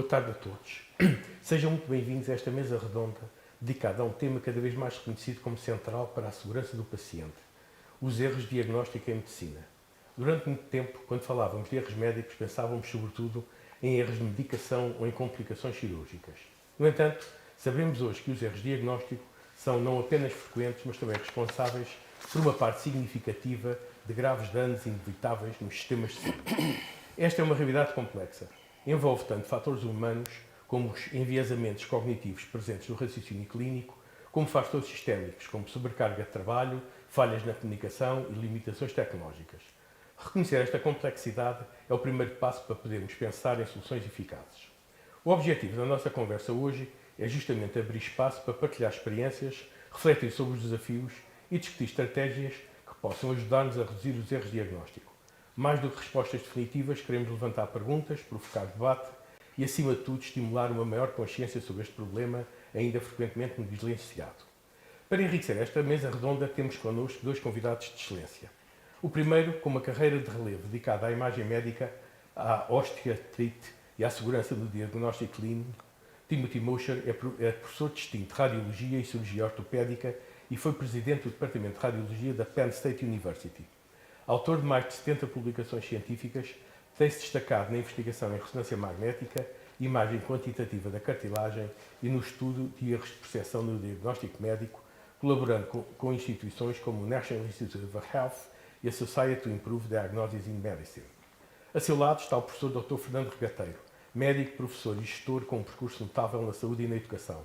Boa tarde a todos. Sejam muito bem-vindos a esta mesa redonda dedicada a um tema cada vez mais reconhecido como central para a segurança do paciente: os erros de diagnóstico em medicina. Durante muito tempo, quando falávamos de erros médicos, pensávamos sobretudo em erros de medicação ou em complicações cirúrgicas. No entanto, sabemos hoje que os erros de diagnóstico são não apenas frequentes, mas também responsáveis por uma parte significativa de graves danos inevitáveis nos sistemas de saúde. Esta é uma realidade complexa. Envolve tanto fatores humanos, como os enviesamentos cognitivos presentes no raciocínio clínico, como fatores sistémicos, como sobrecarga de trabalho, falhas na comunicação e limitações tecnológicas. Reconhecer esta complexidade é o primeiro passo para podermos pensar em soluções eficazes. O objetivo da nossa conversa hoje é justamente abrir espaço para partilhar experiências, refletir sobre os desafios e discutir estratégias que possam ajudar-nos a reduzir os erros de diagnóstico. Mais do que respostas definitivas, queremos levantar perguntas, provocar debate e, acima de tudo, estimular uma maior consciência sobre este problema ainda frequentemente negligenciado. Para enriquecer esta mesa redonda, temos connosco dois convidados de excelência. O primeiro, com uma carreira de relevo dedicada à imagem médica, à osteoartrite e à segurança do diagnóstico clínico, Timothy Mosher é professor distinto de Radiologia e Cirurgia Ortopédica e foi presidente do Departamento de Radiologia da Penn State University. Autor de mais de 70 publicações científicas, tem-se destacado na investigação em ressonância magnética, imagem quantitativa da cartilagem e no estudo de erros de percepção no diagnóstico médico, colaborando com instituições como o National Institute of Health e a Society to Improve Diagnosis in Medicine. A seu lado está o professor Dr. Fernando Regateiro, médico, professor e gestor com um percurso notável na saúde e na educação.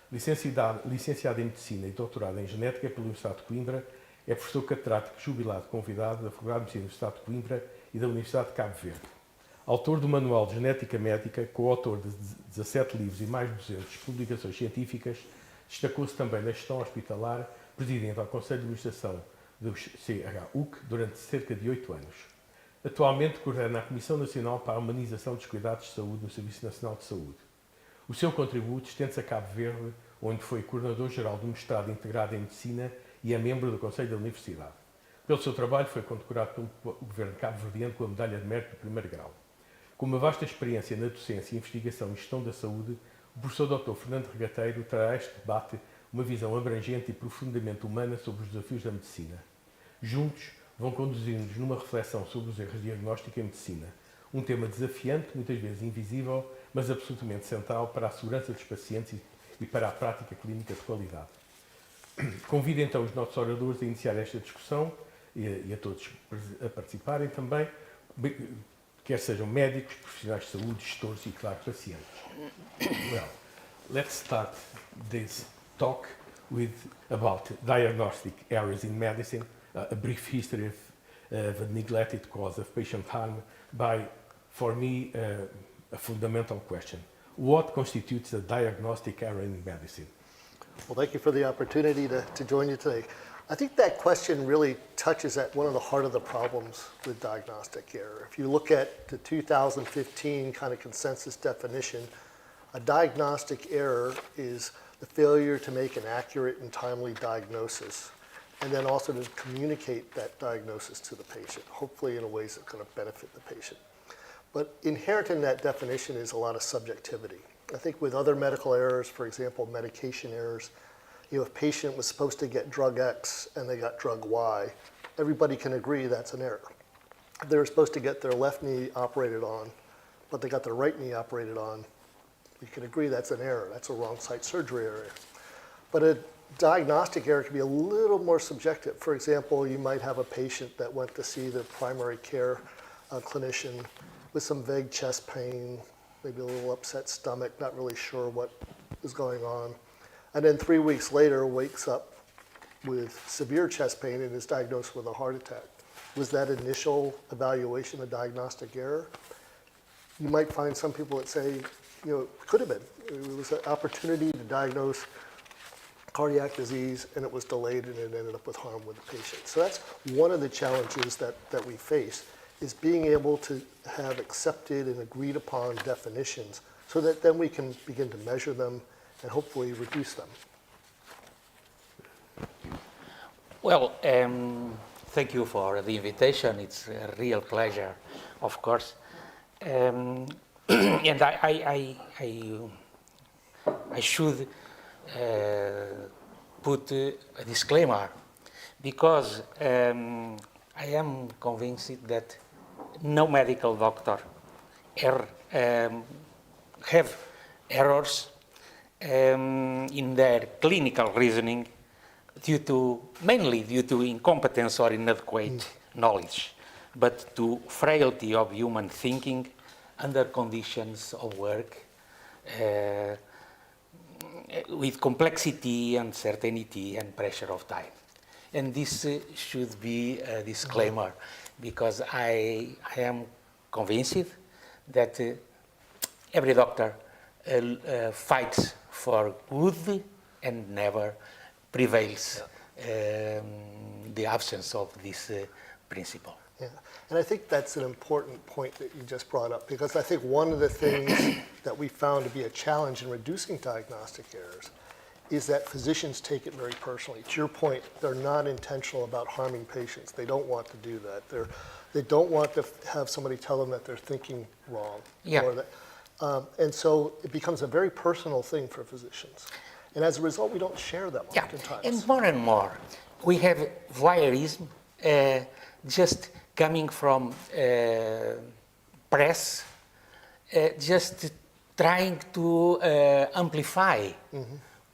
Licenciado em Medicina e doutorado em Genética pela Universidade de Coimbra, é professor catedrático jubilado convidado da Faculdade de Medicina da Universidade de Coimbra e da Universidade de Cabo Verde. Autor do Manual de Genética Médica, coautor de 17 livros e mais de 200 publicações científicas, destacou-se também na gestão hospitalar, presidente ao Conselho de Administração do CHUC durante cerca de 8 anos. Atualmente coordena a Comissão Nacional para a Humanização dos Cuidados de Saúde no Serviço Nacional de Saúde. O seu contributo estende-se a Cabo Verde, onde foi coordenador-geral do mestrado integrado em Medicina e é membro do Conselho da Universidade. Pelo seu trabalho foi condecorado pelo Governo cabo-verdiano com a Medalha de Mérito de primeiro grau. Com uma vasta experiência na docência, investigação e gestão da saúde, o professor Dr. Fernando Regateiro trará a este debate uma visão abrangente e profundamente humana sobre os desafios da medicina. Juntos, vão conduzir-nos numa reflexão sobre os erros de diagnóstico em medicina, um tema desafiante, muitas vezes invisível, mas absolutamente central para a segurança dos pacientes e para a prática clínica de qualidade. Convido então os nossos oradores a iniciar esta discussão e a todos a participarem também, quer sejam médicos, profissionais de saúde, gestores e, claro, pacientes. Well, let's start this talk about diagnostic errors in medicine, a brief history of the neglected cause of patient harm by, for me, a fundamental question. What constitutes a diagnostic error in medicine? Well, thank you for the opportunity to join you today. I think that question really touches at one of the heart of the problems with diagnostic error. If you look at the 2015 kind of consensus definition, a diagnostic error is the failure to make an accurate and timely diagnosis, and then also to communicate that diagnosis to the patient, hopefully in a ways that's going to benefit the patient. But inherent in that definition is a lot of subjectivity. I think with other medical errors, for example, medication errors, if a patient was supposed to get drug X and they got drug Y, everybody can agree that's an error. If they were supposed to get their left knee operated on, but they got their right knee operated on, we can agree that's an error. That's a wrong site surgery error. But a diagnostic error can be a little more subjective. For example, you might have a patient that went to see their primary care clinician with some vague chest pain, maybe a little upset stomach, not really sure what is going on. And then 3 weeks later wakes up with severe chest pain and is diagnosed with a heart attack. Was that initial evaluation a diagnostic error? You might find some people that say, it could have been. It was an opportunity to diagnose cardiac disease and it was delayed and it ended up with harm with the patient. So that's one of the challenges that we face, is being able to have accepted and agreed upon definitions so that then we can begin to measure them and hopefully reduce them. Well, thank you for the invitation. It's a real pleasure, of course. and I should put a disclaimer, because I am convinced that no medical doctor have errors in their clinical reasoning mainly due to incompetence or inadequate knowledge, but to frailty of human thinking under conditions of work, with complexity, uncertainty, and pressure of time. And this should be a disclaimer, because I am convinced that every doctor fights for good and never prevails the absence of this principle. Yeah, and I think that's an important point that you just brought up, because I think one of the things that we found to be a challenge in reducing diagnostic errors is that physicians take it very personally. To your point, they're not intentional about harming patients. They don't want to do that. They don't want to have somebody tell them that they're thinking wrong. Yeah. Or that, and so it becomes a very personal thing for physicians. And as a result, we don't share them oftentimes. And more, we have voyeurism just coming from press, just trying to amplify,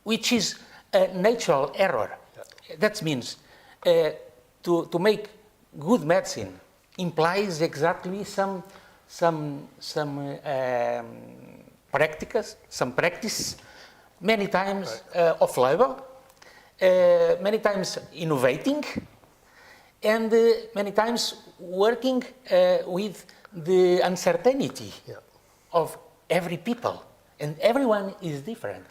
which is a natural error. Yeah. That means to make good medicine implies exactly some practice, many times off-label, many times innovating, and many times working with the uncertainty of every people. And everyone is different.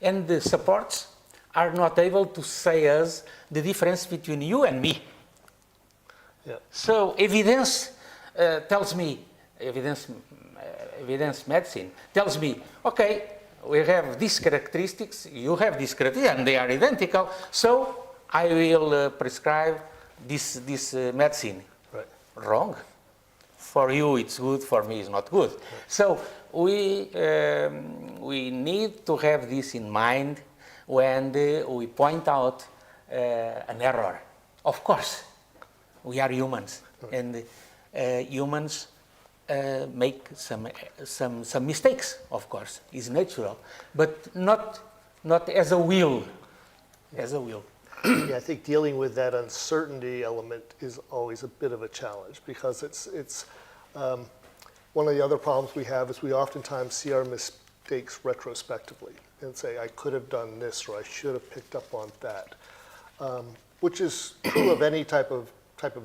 And the supports are not able to say us the difference between you and me. Yeah. So evidence tells me, evidence medicine tells me, okay, we have these characteristics, you have these characteristics, and they are identical, so I will prescribe this medicine. Right. Wrong. For you it's good, for me it's not good. Right. So we need to have this in mind when we point out an error. Of course, we are humans, and humans make some mistakes, of course, is natural, but not as a will, as a will. Yeah, I think dealing with that uncertainty element is always a bit of a challenge, because it's one of the other problems we have is we oftentimes see our mistakes retrospectively and say, I could have done this, or I should have picked up on that, which is true of any type of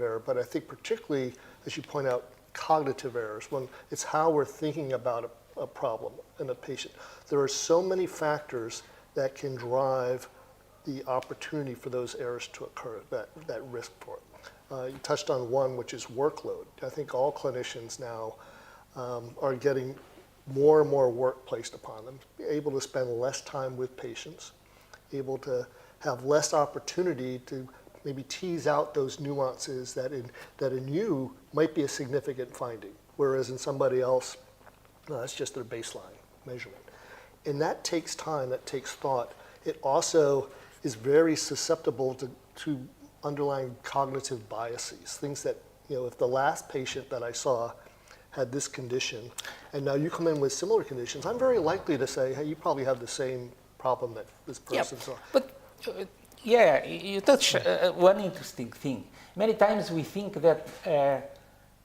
error, but I think particularly, as you point out, cognitive errors, when it's how we're thinking about a problem in a patient. There are so many factors that can drive the opportunity for those errors to occur, that risk for it. You touched on one, which is workload. I think all clinicians now are getting more and more work placed upon them, able to spend less time with patients, able to have less opportunity to maybe tease out those nuances that in you might be a significant finding, whereas in somebody else, no, that's just their baseline measurement. And that takes time, that takes thought. It also is very susceptible to underlying cognitive biases, things that, if the last patient that I saw had this condition, and now you come in with similar conditions, I'm very likely to say, hey, you probably have the same problem that this person saw. But yeah, you touch one interesting thing. Many times we think that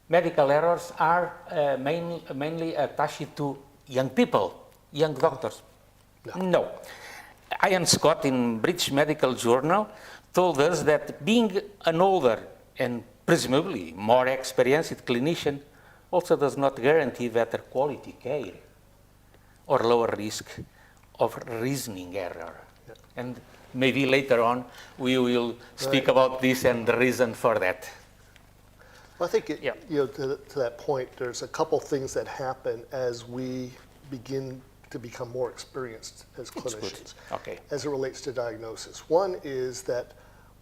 medical errors are mainly attached to young people, young doctors. No. Ian Scott in British Medical Journal told us that being an older and presumably more experienced clinician also does not guarantee better quality care or lower risk of reasoning error. Yeah. And maybe later on we will speak about this and the reason for that. Well, I think to that point, there's a couple things that happen as we begin to become more experienced as clinicians as it relates to diagnosis. One is that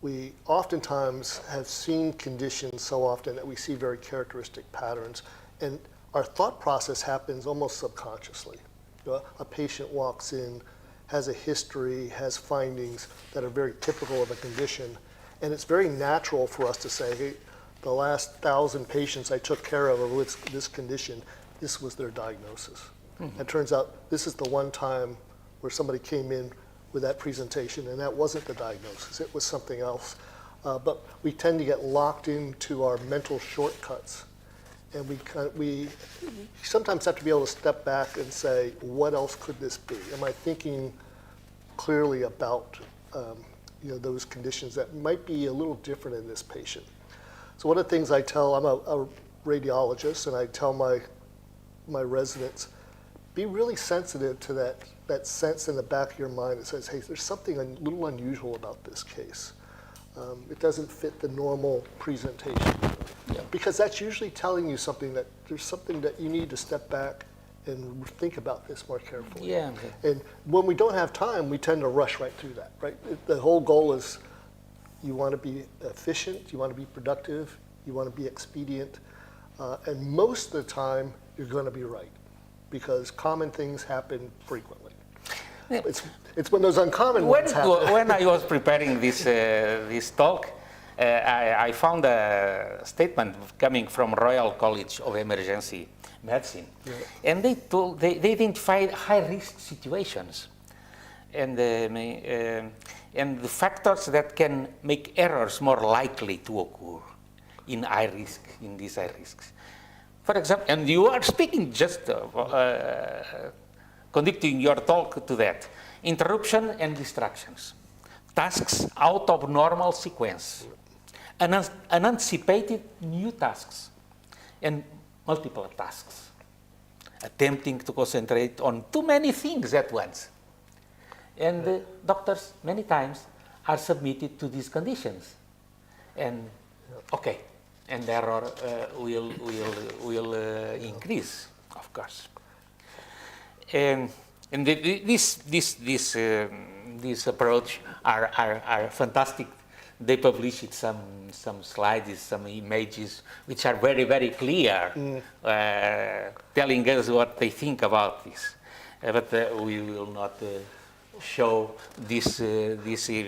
we oftentimes have seen conditions so often that we see very characteristic patterns, and our thought process happens almost subconsciously. A patient walks in, has a history, has findings that are very typical of a condition, and it's very natural for us to say, hey, the last 1,000 patients I took care of with this condition, this was their diagnosis. Mm-hmm. It turns out this is the one time where somebody came in with that presentation, and that wasn't the diagnosis, it was something else. But we tend to get locked into our mental shortcuts, and we sometimes have to be able to step back and say, what else could this be? Am I thinking clearly about those conditions that might be a little different in this patient? So one of the things I tell, I'm a radiologist, and I tell my residents, be really sensitive to that sense in the back of your mind that says, hey, there's something a little unusual about this case. It doesn't fit the normal presentation. Yeah. Because that's usually telling you something, that there's something that you need to step back and think about this more carefully. Yeah. And when we don't have time, we tend to rush right through that, right? The whole goal is you want to be efficient, you want to be productive, you want to be expedient, and most of the time you're going to be right, because common things happen frequently. Yeah. It's when those uncommon ones happen. When I was preparing this talk, I found a statement coming from Royal College of Emergency Medicine, yeah. And they identified high-risk situations, and the factors that can make errors more likely to occur in these high risks. For example, and you are speaking just conducting your talk to that. Interruption and distractions. Tasks out of normal sequence. Unanticipated new tasks. And multiple tasks. Attempting to concentrate on too many things at once. And doctors, many times, are submitted to these conditions. And, okay, and error will increase, of course. And this approach are fantastic. They published some slides, some images, which are very, very clear, telling us what they think about this. But we will not show these designs,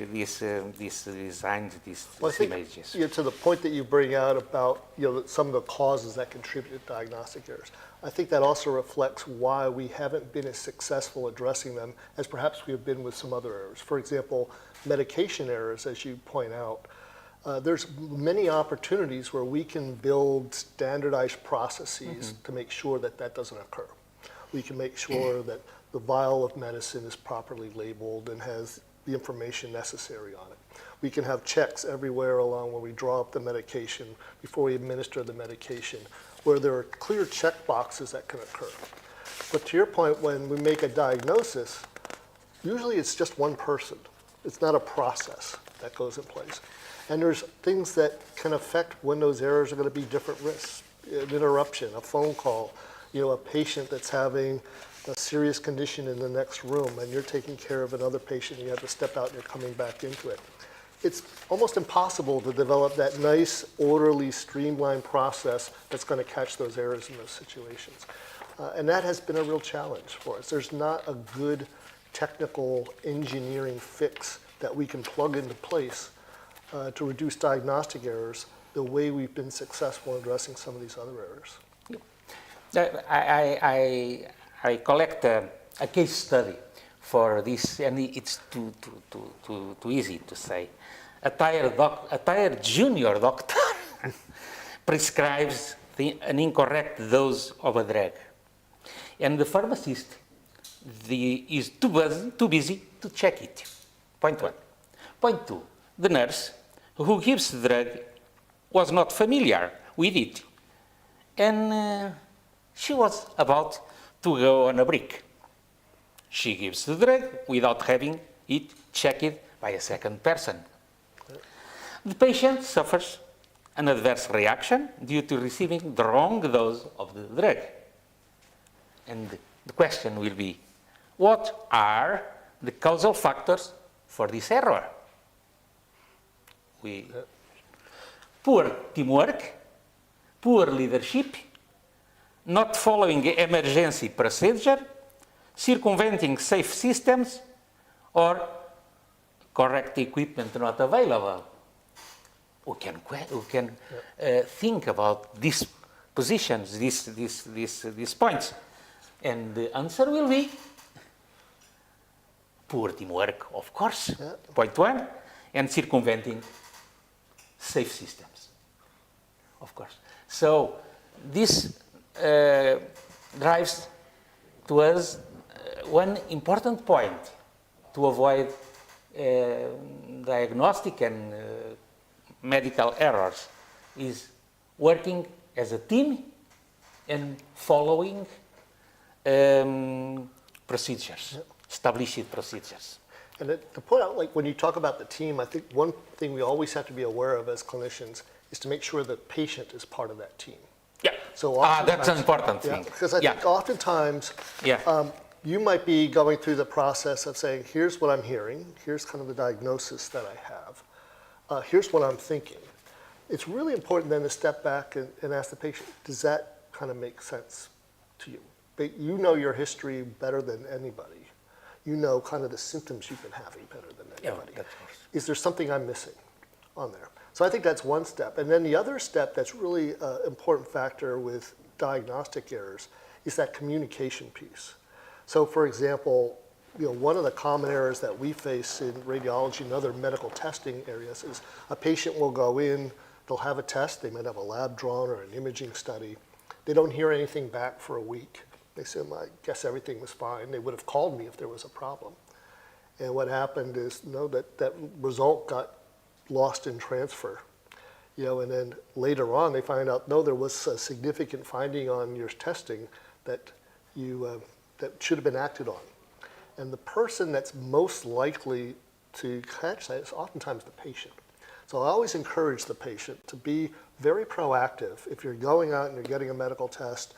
these images. To the point that you bring out about some of the causes that contribute to diagnostic errors, I think that also reflects why we haven't been as successful addressing them as perhaps we have been with some other errors. For example, medication errors, as you point out. There's many opportunities where we can build standardized processes to make sure that that doesn't occur. We can make sure that the vial of medicine is properly labeled and has the information necessary on it. We can have checks everywhere along when we draw up the medication, before we administer the medication, where there are clear check boxes that can occur. But to your point, when we make a diagnosis, usually it's just one person. It's not a process that goes in place. And there's things that can affect when those errors are going to be different risks. An interruption, a phone call, a patient that's having a serious condition in the next room, and you're taking care of another patient, you have to step out and you're coming back into it. It's almost impossible to develop that nice, orderly, streamlined process that's going to catch those errors in those situations. And that has been a real challenge for us. There's not a good technical engineering fix that we can plug into place to reduce diagnostic errors the way we've been successful in addressing some of these other errors. I collect a case study for this, and it's too easy to say. A tired junior doctor prescribes an incorrect dose of a drug, and the pharmacist is too busy to check it. Point one. Point two, the nurse who gives the drug was not familiar with it, and she was about to go on a break. She gives the drug without having it checked by a second person. The patient suffers an adverse reaction due to receiving the wrong dose of the drug. And the question will be, what are the causal factors for this error? Poor teamwork, poor leadership, not following emergency procedure, circumventing safe systems, or correct equipment not available. We can think about these positions, these points. And the answer will be poor teamwork, of course, point one, and circumventing safe systems, of course. So this drives to us one important point to avoid diagnostic and medical errors is working as a team and following procedures, established procedures. And to point out, like when you talk about the team, I think one thing we always have to be aware of as clinicians is to make sure the patient is part of that team. Yeah, So that's an important thing. Because I think oftentimes Yeah. you might be going through the process of saying, here's what I'm hearing, here's kind of the diagnosis that I have, here's what I'm thinking. It's really important then to step back and ask the patient, does that kind of make sense to you? But you know your history better than anybody. You know kind of the symptoms you've been having better than anybody. Yeah, of course. Is there something I'm missing on there? So I think that's one step. And then the other step that's really an important factor with diagnostic errors is that communication piece. So for example, one of the common errors that we face in radiology and other medical testing areas is a patient will go in, they'll have a test, they might have a lab drawn or an imaging study. They don't hear anything back for a week. They say, I guess everything was fine. They would have called me if there was a problem. And what happened is, that result got lost in transfer. And then later on they find out, no, there was a significant finding on your testing that that should have been acted on. And the person that's most likely to catch that is oftentimes the patient. So I always encourage the patient to be very proactive. If you're going out and you're getting a medical test,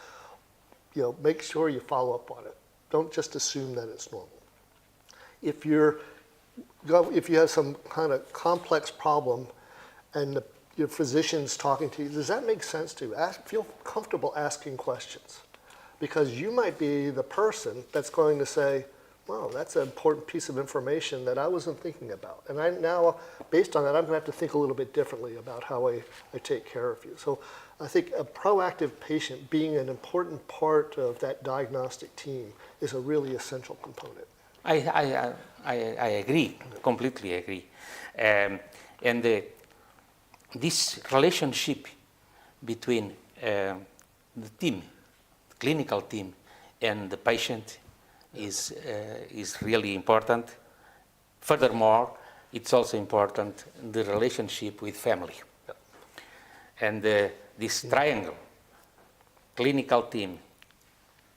make sure you follow up on it. Don't just assume that it's normal. If you have some kind of complex problem and your physician's talking to you, does that make sense to you? Feel comfortable asking questions, because you might be the person that's going to say, wow, that's an important piece of information that I wasn't thinking about. And now, based on that, I'm going to have to think a little bit differently about how I take care of you. So I think a proactive patient being an important part of that diagnostic team is a really essential component. I agree, completely agree. This relationship between the team, the clinical team, and the patient is really important. Furthermore, it's also important the relationship with family. Yep. And this triangle, clinical team,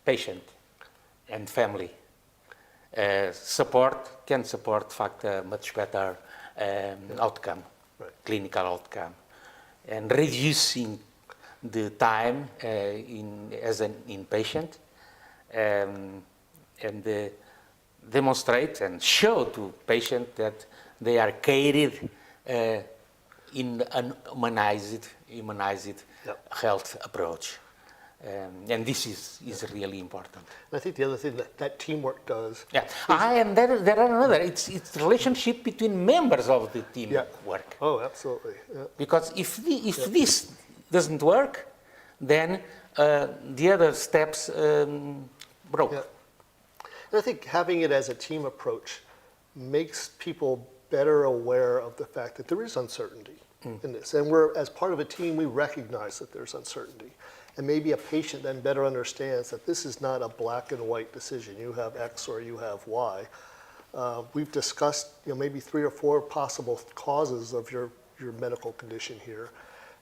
patient, and family, can support much better outcome, right. Clinical outcome, and reducing the time as an inpatient, and demonstrate and show to patient that they are cared in an humanized Yep. health approach. And this is really important. And I think the other thing that teamwork does. Yeah, and there are another. It's relationship between members of the team work. Oh, absolutely. Yeah. Because if this doesn't work, then the other steps broke. Yeah. And I think having it as a team approach makes people better aware of the fact that there is uncertainty in this. And as part of a team, we recognize that there's uncertainty. And maybe a patient then better understands that this is not a black and white decision. You have X or you have Y. We've discussed maybe 3 or 4 possible causes of your medical condition here.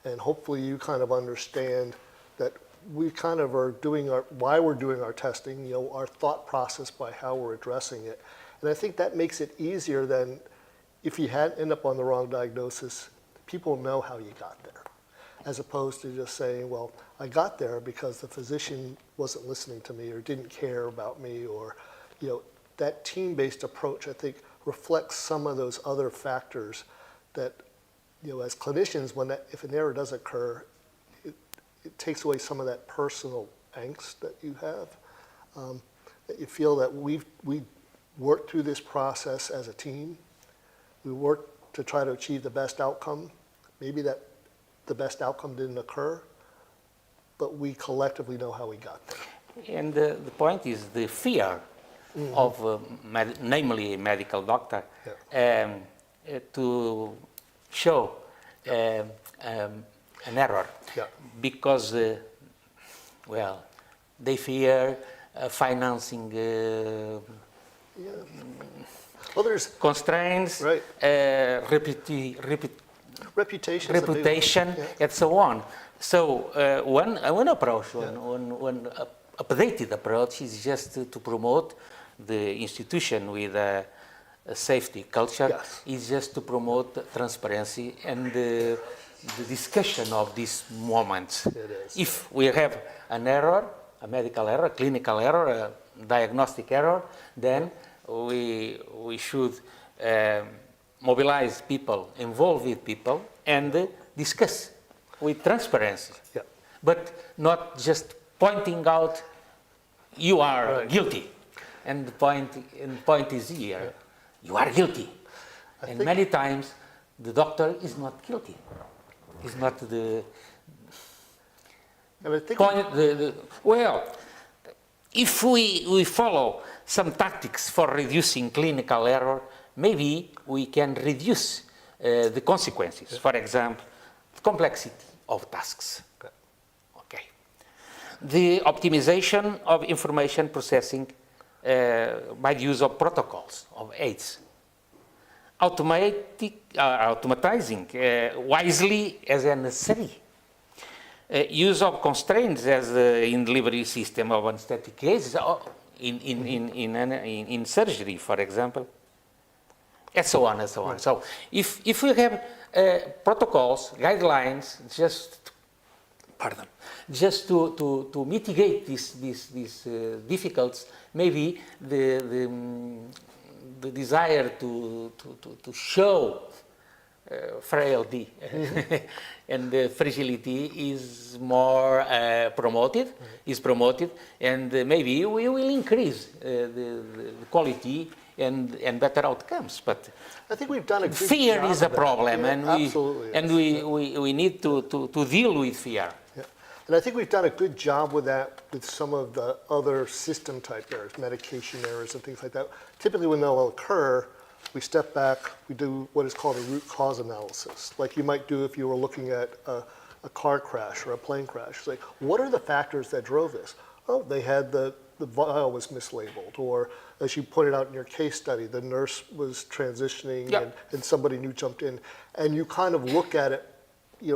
And hopefully you kind of understand that we kind of are doing why we're doing our testing, our thought process by how we're addressing it. And I think that makes it easier than if you end up on the wrong diagnosis, people know how you got there, as opposed to just saying, well, I got there because the physician wasn't listening to me or didn't care about me, or, that team-based approach, I think, reflects some of those other factors that, as clinicians, if an error does occur, it takes away some of that personal angst that you have, that you feel that we worked through this process as a team. We worked to try to achieve the best outcome. Maybe that the best outcome didn't occur, but we collectively know how we got there. And the point is the fear of, namely a medical doctor, to show an error, because, well, they fear financing Well, there's constraints, right. reputation, and so on. So one approach, one updated approach is just to promote the institution with a safety culture, is just to promote transparency and the discussion of these moments. If we have an error, a medical error, a clinical error, a diagnostic error, then we should mobilize people, involve with people, and discuss with transparency. But not just pointing out you are guilty, and the point is here, you are guilty. And many times the doctor is not guilty. Is not the point. Well, if we follow some tactics for reducing clinical error, maybe we can reduce the consequences. For example, the complexity of tasks. Okay. The optimization of information processing by the use of protocols, of aids. Automatizing wisely as necessary. Use of constraints as in delivery system of anesthetic cases, in surgery, for example, and so on and so on. So if we have protocols, guidelines, just to mitigate these difficulties, maybe the desire to show frailty and fragility is more promoted, and maybe we will increase the quality and better outcomes. But I think we've done a good fear job is a of problem, that. and we need to deal with fear. And I think we've done a good job with that with some of the other system type errors, medication errors and things like that. Typically when they'll occur, we step back, we do what is called a root cause analysis, like you might do if you were looking at a car crash or a plane crash. It's like, what are the factors that drove this? Oh, they had the vial was mislabeled, or as you pointed out in your case study, the nurse was transitioning and somebody new jumped in. And you kind of look at it,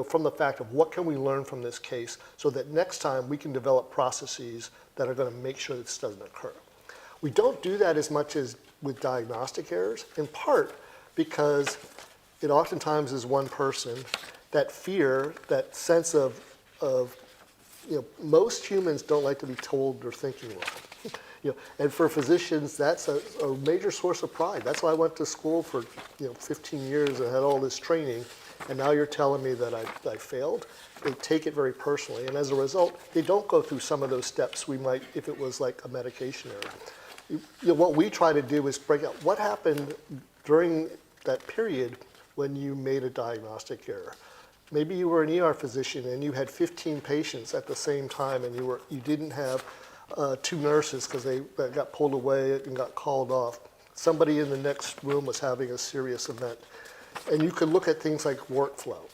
from the fact of what can we learn from this case so that next time we can develop processes that are going to make sure this doesn't occur. We don't do that as much as with diagnostic errors, in part because it oftentimes is one person. That fear, that sense of most humans don't like to be told they're thinking wrong. And for physicians, that's a major source of pride. That's why I went to school for 15 years and had all this training, and now you're telling me that I failed. They take it very personally, and as a result, they don't go through some of those steps we might if it was like a medication error. What we try to do is break out what happened during that period when you made a diagnostic error. Maybe you were an ER physician and you had 15 patients at the same time, and you didn't have 2 nurses because they got pulled away and got called off. Somebody in the next room was having a serious event. And you could look at things like workflow.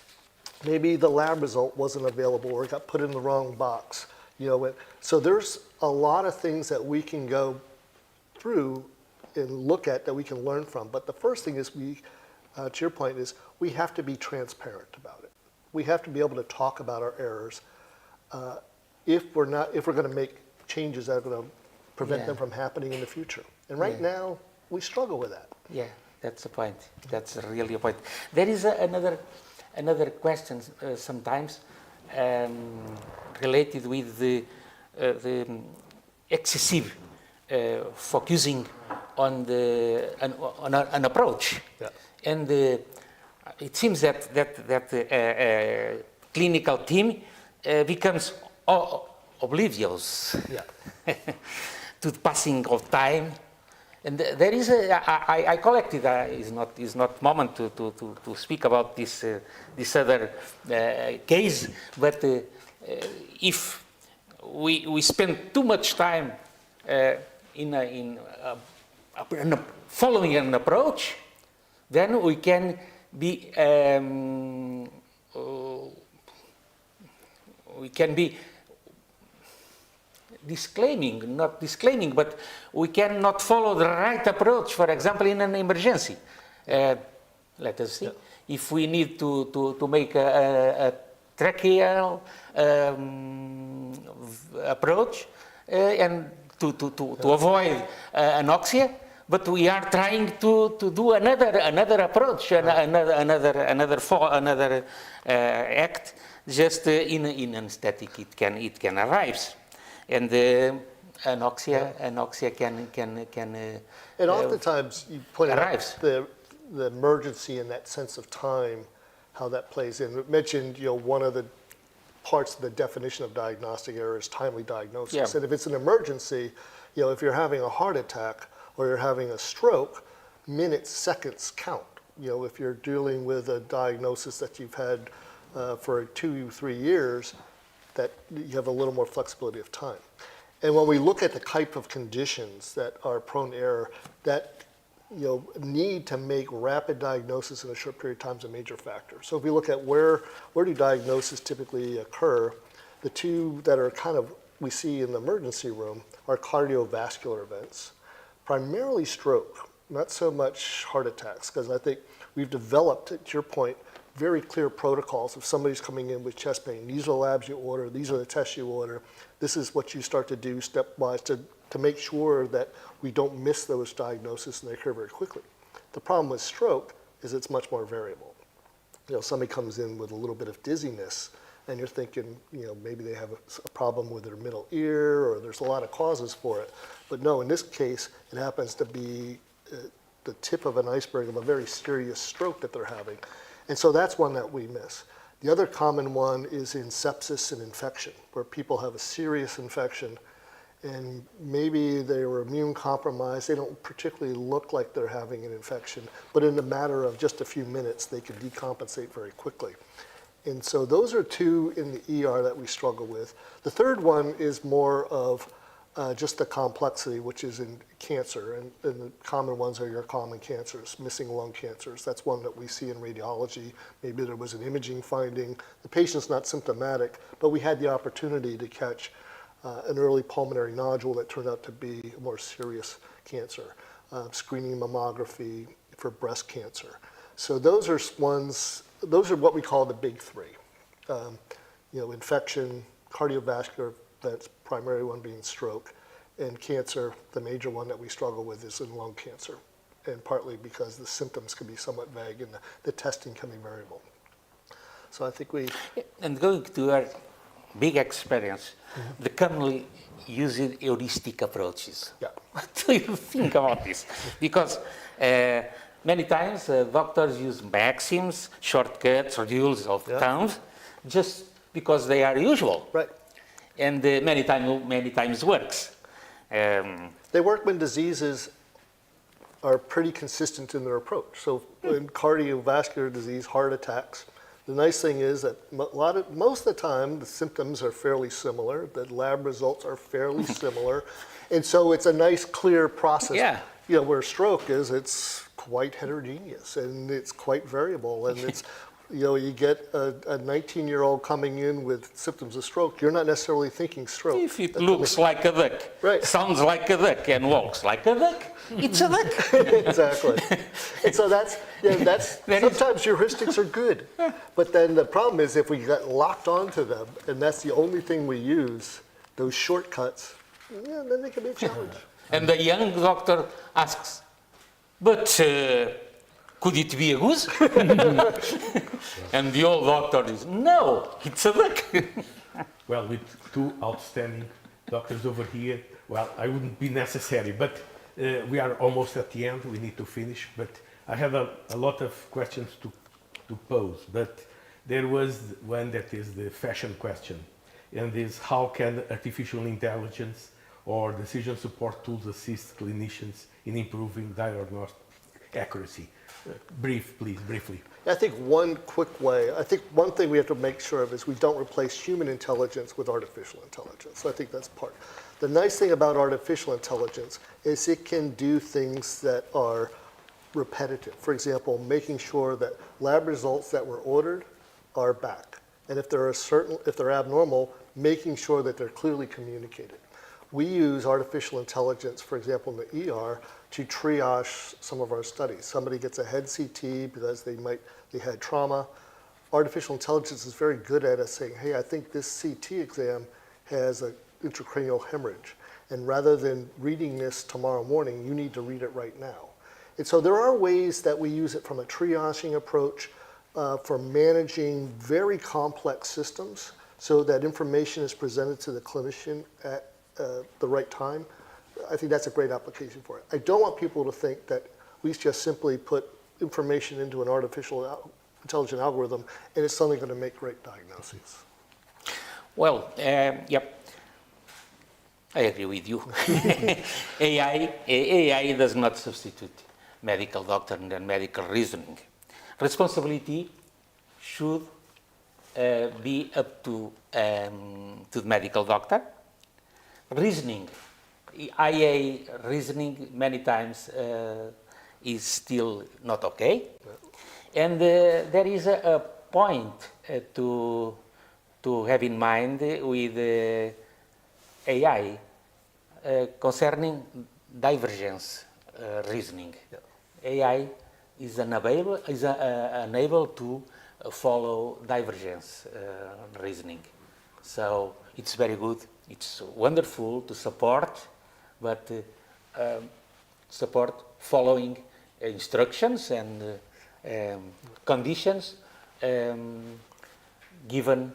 Maybe the lab result wasn't available or it got put in the wrong box. So there's a lot of things that we can go through and look at that we can learn from. But the first thing is to your point, is we have to be transparent about it. We have to be able to talk about our errors if we're going to make changes that are going to prevent them from happening in the future. And right now, we struggle with that. Yeah, that's the point. That's really a point. There is another question sometimes related with the excessive focusing on an approach, and it seems that clinical team becomes oblivious Yeah. to the passing of time. And there is I collected, is not moment to speak about this other case, but if we spend too much time in following an approach, then we can be not disclaiming, but we cannot follow the right approach, for example, in an emergency. Let us see. Yeah. If we need to make a tracheal approach and to avoid anoxia, but we are trying to do another approach, another act, just in anesthetic it can arise. And anoxia can and oftentimes you point arrives. out the emergency in that sense of time, how that plays in. You mentioned, one of the parts of the definition of diagnostic error is timely diagnosis. Yeah. And if it's an emergency, if you're having a heart attack or you're having a stroke, minutes, seconds count. If you're dealing with a diagnosis that you've had for 2-3 years, that you have a little more flexibility of time. And when we look at the type of conditions that are prone to error, that need to make rapid diagnosis in a short period of time is a major factor. So if we look at where do diagnoses typically occur, the two that are we see in the emergency room are cardiovascular events, primarily stroke, not so much heart attacks, because I think we've developed, to your point, very clear protocols. If somebody's coming in with chest pain, these are the labs you order, these are the tests you order, this is what you start to do stepwise to make sure that we don't miss those diagnoses and they occur very quickly. The problem with stroke is it's much more variable. Somebody comes in with a little bit of dizziness and you're thinking, maybe they have a problem with their middle ear or there's a lot of causes for it. But no, in this case, it happens to be the tip of an iceberg of a very serious stroke that they're having. And so that's one that we miss. The other common one is in sepsis and infection, where people have a serious infection and maybe they were immune compromised. They don't particularly look like they're having an infection, but in a matter of just a few minutes, they can decompensate very quickly. And so those are two in the ER that we struggle with. The third one is more of just the complexity, which is in cancer, and the common ones are your common cancers, missing lung cancers. That's one that we see in radiology. Maybe there was an imaging finding. The patient's not symptomatic, but we had the opportunity to catch an early pulmonary nodule that turned out to be a more serious cancer. Screening mammography for breast cancer. So those are what we call the big three. Infection, cardiovascular events, primary one being stroke, and cancer, the major one that we struggle with is in lung cancer, and partly because the symptoms can be somewhat vague and the testing can be variable. So I think we... And going to our big experience, the commonly used heuristic approaches. Yeah. What do you think about this? Because many times doctors use maxims, shortcuts, or rules of thumb, just because they are usual. Right. And many times works. They work when diseases are pretty consistent in their approach. So in cardiovascular disease, heart attacks, the nice thing is that most of the time the symptoms are fairly similar, the lab results are fairly similar, and so it's a nice clear process. Yeah. Where stroke is, it's quite heterogeneous and it's quite variable, and it's you get a 19-year-old coming in with symptoms of stroke, you're not necessarily thinking stroke. If it looks like a duck, right, sounds like a duck, and walks like a duck, it's a duck. Exactly. And so that's sometimes heuristics are good. But then the problem is if we get locked onto them, and that's the only thing we use, those shortcuts, then they can be a challenge. And the young doctor asks, but could it be a goose? And the old doctor is, no, it's a duck. Well, with two outstanding doctors over here, well, I wouldn't be necessary, but we are almost at the end. We need to finish, but I have a lot of questions to pose, but there was one that is the fashion question. and is how can artificial intelligence or decision support tools assist clinicians in improving diagnostic accuracy? Briefly. I think one quick way, I think one thing we have to make sure of is we don't replace human intelligence with artificial intelligence. So I think that's part. The nice thing about artificial intelligence is it can do things that are repetitive. For example, making sure that lab results that were ordered are back. And if they're abnormal, making sure that they're clearly communicated. We use artificial intelligence, for example, in the ER, to triage some of our studies. Somebody gets a head CT because they had trauma. Artificial intelligence is very good at us saying, hey, I think this CT exam has an intracranial hemorrhage. And rather than reading this tomorrow morning, you need to read it right now. And so there are ways that we use it from a triaging approach for managing very complex systems so that information is presented to the clinician at the right time. I think that's a great application for it. I don't want people to think that we just simply put information into an artificial intelligent algorithm and it's suddenly going to make great diagnoses. Well, yep, I agree with you. AI does not substitute medical doctor and medical reasoning. Responsibility should be up to the medical doctor. Reasoning, IA reasoning many times is still not okay. And there is a point to have in mind with AI concerning divergence reasoning. Yeah. AI is unable to follow divergence reasoning. So it's very good, it's wonderful to support, but support following instructions and conditions given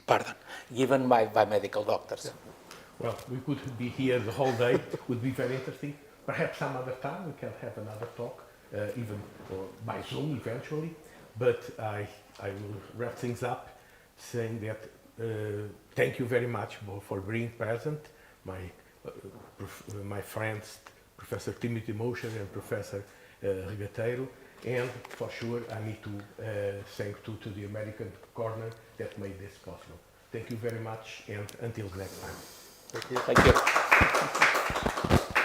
by medical doctors. Yeah. Well, we could be here the whole day, would be very interesting. Perhaps some other time we can have another talk, even or by Zoom eventually. But I will wrap things up saying that thank you very much for being present, my friends, Professor Timothy Mosher and Professor Regateiro, and for sure I need to thank to the American Corner that made this possible. Thank you very much, and until next time. Thank you. Thank you.